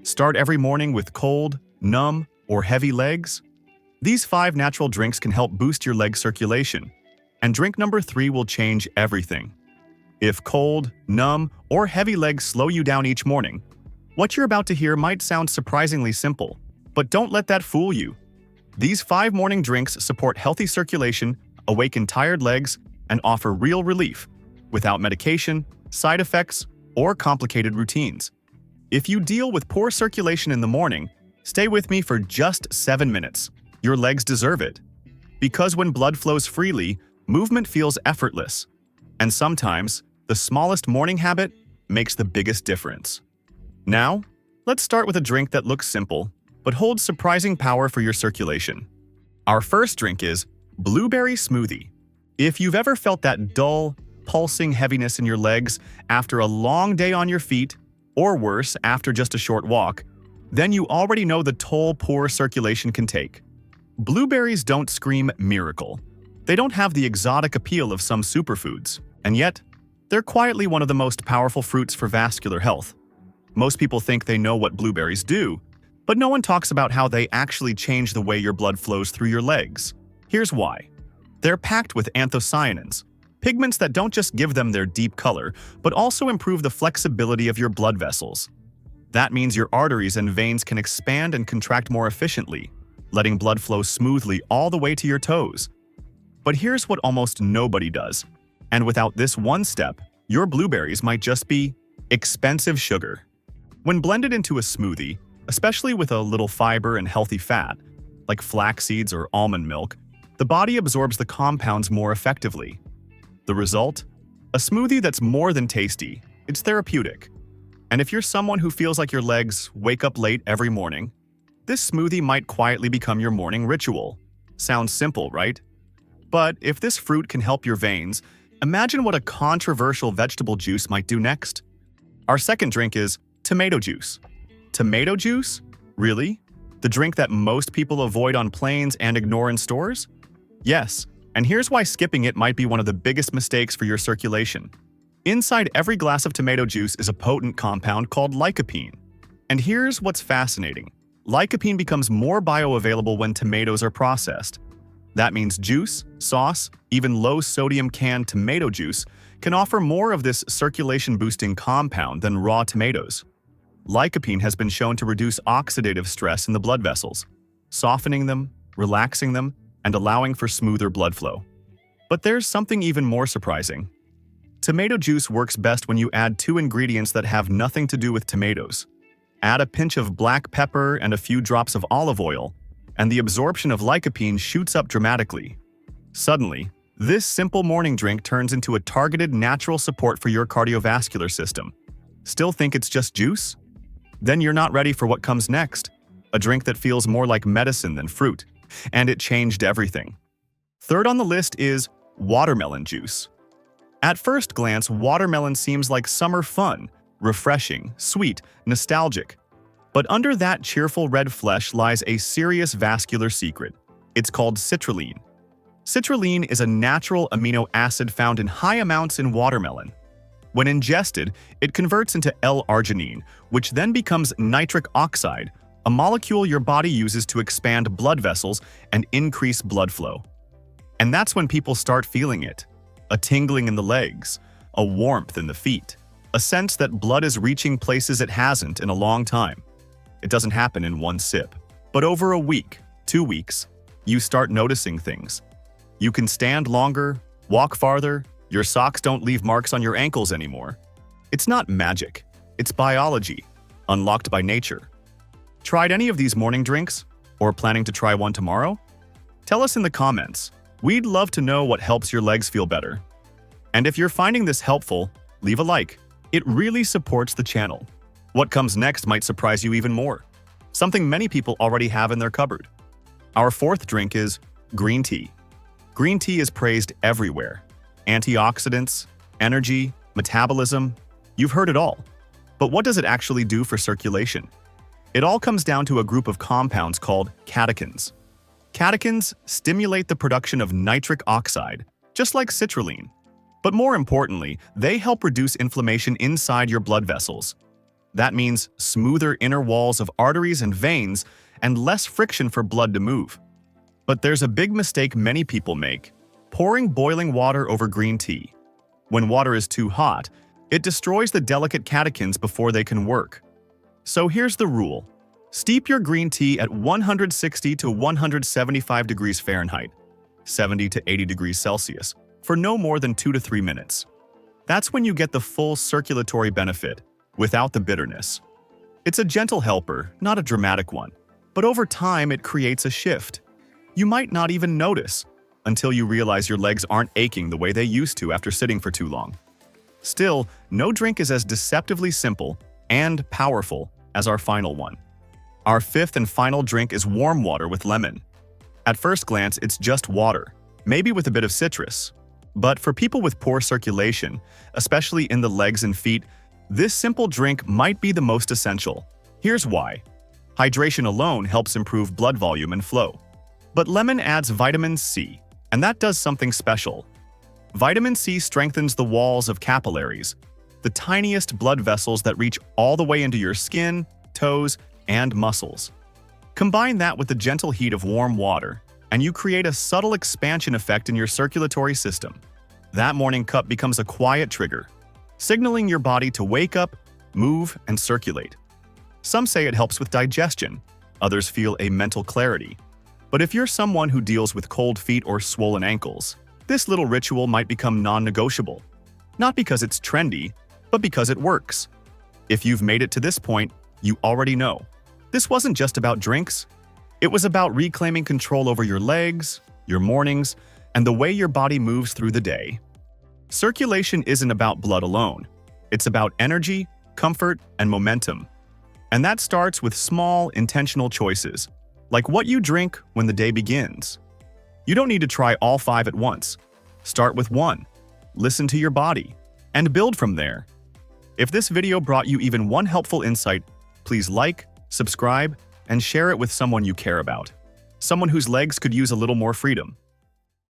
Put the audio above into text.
Start every morning with cold, numb, or heavy legs? These 5 natural drinks can help boost your leg circulation. And drink number 3 will change everything. If cold, numb, or heavy legs slow you down each morning, what you're about to hear might sound surprisingly simple, but don't let that fool you. These 5 morning drinks support healthy circulation, awaken tired legs, and offer real relief without medication, side effects, or complicated routines. If you deal with poor circulation in the morning, stay with me for just 7 minutes. Your legs deserve it. Because when blood flows freely, movement feels effortless. And sometimes, the smallest morning habit makes the biggest difference. Now, let's start with a drink that looks simple, but holds surprising power for your circulation. Our first drink is blueberry smoothie. If you've ever felt that dull, pulsing heaviness in your legs after a long day on your feet, or worse, after just a short walk, then you already know the toll poor circulation can take. Blueberries don't scream miracle. They don't have the exotic appeal of some superfoods, and yet, they're quietly one of the most powerful fruits for vascular health. Most people think they know what blueberries do, but no one talks about how they actually change the way your blood flows through your legs. Here's why. They're packed with anthocyanins, pigments that don't just give them their deep color, but also improve the flexibility of your blood vessels. That means your arteries and veins can expand and contract more efficiently, letting blood flow smoothly all the way to your toes. But here's what almost nobody does. And without this one step, your blueberries might just be expensive sugar. When blended into a smoothie, especially with a little fiber and healthy fat, like flax seeds or almond milk, the body absorbs the compounds more effectively. The result? A smoothie that's more than tasty, it's therapeutic. And if you're someone who feels like your legs wake up late every morning, this smoothie might quietly become your morning ritual. Sounds simple, right? But if this fruit can help your veins, imagine what a controversial vegetable juice might do next. Our second drink is tomato juice. Tomato juice? Really? The drink that most people avoid on planes and ignore in stores? Yes, and here's why skipping it might be one of the biggest mistakes for your circulation. Inside every glass of tomato juice is a potent compound called lycopene. And here's what's fascinating. Lycopene becomes more bioavailable when tomatoes are processed. That means juice, sauce, even low-sodium canned tomato juice can offer more of this circulation-boosting compound than raw tomatoes. Lycopene has been shown to reduce oxidative stress in the blood vessels, softening them, relaxing them, and allowing for smoother blood flow. But there's something even more surprising. Tomato juice works best when you add 2 ingredients that have nothing to do with tomatoes. Add a pinch of black pepper and a few drops of olive oil, and the absorption of lycopene shoots up dramatically. Suddenly, this simple morning drink turns into a targeted natural support for your cardiovascular system. Still think it's just juice? Then you're not ready for what comes next. A drink that feels more like medicine than fruit. And it changed everything. Third on the list is watermelon juice. At first glance, watermelon seems like summer fun, refreshing, sweet, nostalgic. But under that cheerful red flesh lies a serious vascular secret. It's called citrulline. Citrulline is a natural amino acid found in high amounts in watermelon. When ingested, it converts into L-arginine, which then becomes nitric oxide, a molecule your body uses to expand blood vessels and increase blood flow. And that's when people start feeling it. A tingling in the legs, a warmth in the feet, a sense that blood is reaching places it hasn't in a long time. It doesn't happen in one sip. But over a week, 2 weeks, you start noticing things. You can stand longer, walk farther, your socks don't leave marks on your ankles anymore. It's not magic. It's biology, unlocked by nature. Tried any of these morning drinks? Or planning to try one tomorrow? Tell us in the comments. We'd love to know what helps your legs feel better. And if you're finding this helpful, leave a like. It really supports the channel. What comes next might surprise you even more. Something many people already have in their cupboard. Our fourth drink is green tea. Green tea is praised everywhere. Antioxidants, energy, metabolism, you've heard it all. But what does it actually do for circulation? It all comes down to a group of compounds called catechins. Catechins stimulate the production of nitric oxide, just like citrulline. But more importantly, they help reduce inflammation inside your blood vessels. That means smoother inner walls of arteries and veins and less friction for blood to move. But there's a big mistake many people make: pouring boiling water over green tea. When water is too hot, it destroys the delicate catechins before they can work. So here's the rule. Steep your green tea at 160 to 175 degrees Fahrenheit, 70 to 80 degrees Celsius, for no more than 2 to 3 minutes. That's when you get the full circulatory benefit, without the bitterness. It's a gentle helper, not a dramatic one, but over time it creates a shift. You might not even notice until you realize your legs aren't aching the way they used to after sitting for too long. Still, no drink is as deceptively simple and powerful as our final one. Our fifth and final drink is warm water with lemon. At first glance, it's just water, maybe with a bit of citrus. But for people with poor circulation, especially in the legs and feet, this simple drink might be the most essential. Here's why. Hydration alone helps improve blood volume and flow. But lemon adds vitamin C, and that does something special. Vitamin C strengthens the walls of capillaries, the tiniest blood vessels that reach all the way into your skin, toes, and muscles. Combine that with the gentle heat of warm water, and you create a subtle expansion effect in your circulatory system. That morning cup becomes a quiet trigger, signaling your body to wake up, move, and circulate. Some say it helps with digestion, others feel a mental clarity. But if you're someone who deals with cold feet or swollen ankles, this little ritual might become non-negotiable. Not because it's trendy, but because it works. If you've made it to this point, you already know. This wasn't just about drinks. It was about reclaiming control over your legs, your mornings, and the way your body moves through the day. Circulation isn't about blood alone. It's about energy, comfort, and momentum. And that starts with small, intentional choices, like what you drink when the day begins. You don't need to try all 5 at once. Start with 1, listen to your body, and build from there. If this video brought you even one helpful insight, please like, subscribe, and share it with someone you care about. Someone whose legs could use a little more freedom.